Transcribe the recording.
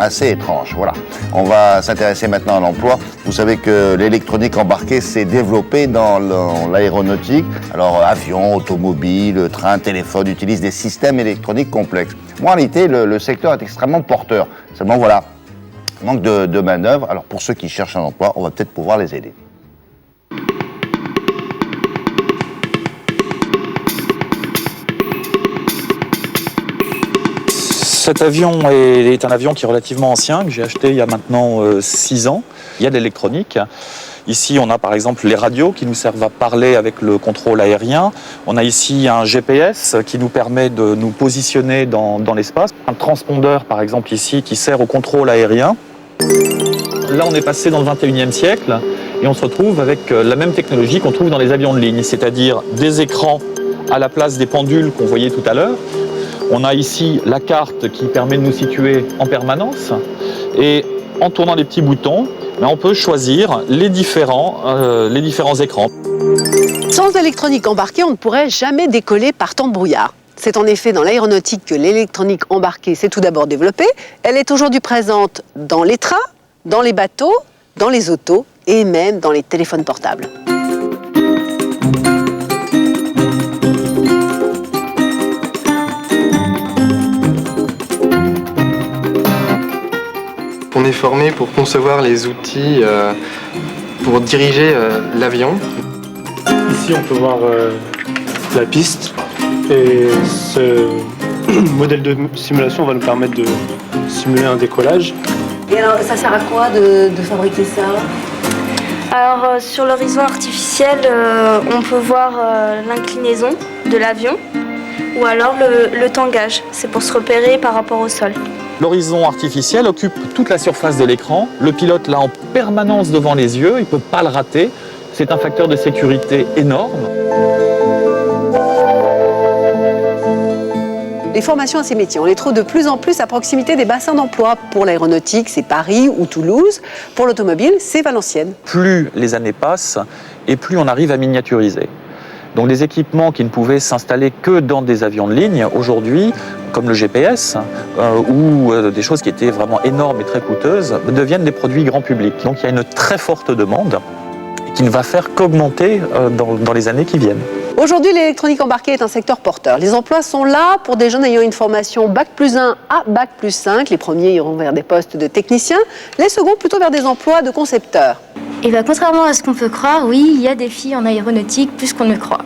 assez étrange. Voilà. On va s'intéresser maintenant à l'emploi. Vous savez que l'électronique embarquée s'est développée dans l'aéronautique. Alors, avions, automobiles, trains, téléphones utilisent des systèmes électroniques complexes. Moi, en réalité, le secteur est extrêmement porteur. Seulement, voilà, manque de main-d'œuvre. Alors, pour ceux qui cherchent un emploi, on va peut-être pouvoir les aider. Cet avion est un avion qui est relativement ancien, que j'ai acheté il y a maintenant 6 ans. Il y a de l'électronique. Ici, on a par exemple les radios qui nous servent à parler avec le contrôle aérien. On a ici un GPS qui nous permet de nous positionner dans l'espace. Un transpondeur, par exemple, ici, qui sert au contrôle aérien. Là, on est passé dans le 21e siècle et on se retrouve avec la même technologie qu'on trouve dans les avions de ligne, c'est-à-dire des écrans à la place des pendules qu'on voyait tout à l'heure. On a ici la carte qui permet de nous situer en permanence et en tournant les petits boutons, on peut choisir les différents écrans. Sans électronique embarquée, on ne pourrait jamais décoller par temps de brouillard. C'est en effet dans l'aéronautique que l'électronique embarquée s'est tout d'abord développée. Elle est aujourd'hui présente dans les trains, dans les bateaux, dans les autos et même dans les téléphones portables. On est formé pour concevoir les outils pour diriger l'avion. Ici, on peut voir la piste et ce modèle de simulation va nous permettre de simuler un décollage. Et alors, ça sert à quoi de fabriquer ça ? Alors, sur l'horizon artificiel, on peut voir l'inclinaison de l'avion ou alors le tangage. C'est pour se repérer par rapport au sol. L'horizon artificiel occupe toute la surface de l'écran. Le pilote l'a en permanence devant les yeux, il ne peut pas le rater. C'est un facteur de sécurité énorme. Les formations à ces métiers, on les trouve de plus en plus à proximité des bassins d'emploi. Pour l'aéronautique, c'est Paris ou Toulouse. Pour l'automobile, c'est Valenciennes. Plus les années passent et plus on arrive à miniaturiser. Donc des équipements qui ne pouvaient s'installer que dans des avions de ligne, aujourd'hui, comme le GPS, ou des choses qui étaient vraiment énormes et très coûteuses, deviennent des produits grand public. Donc il y a une très forte demande qui ne va faire qu'augmenter dans les années qui viennent. Aujourd'hui, l'électronique embarquée est un secteur porteur. Les emplois sont là pour des jeunes ayant une formation Bac+1 à Bac+5. Les premiers iront vers des postes de techniciens, les seconds plutôt vers des emplois de concepteurs. Et contrairement à ce qu'on peut croire, oui, il y a des filles en aéronautique plus qu'on ne croit.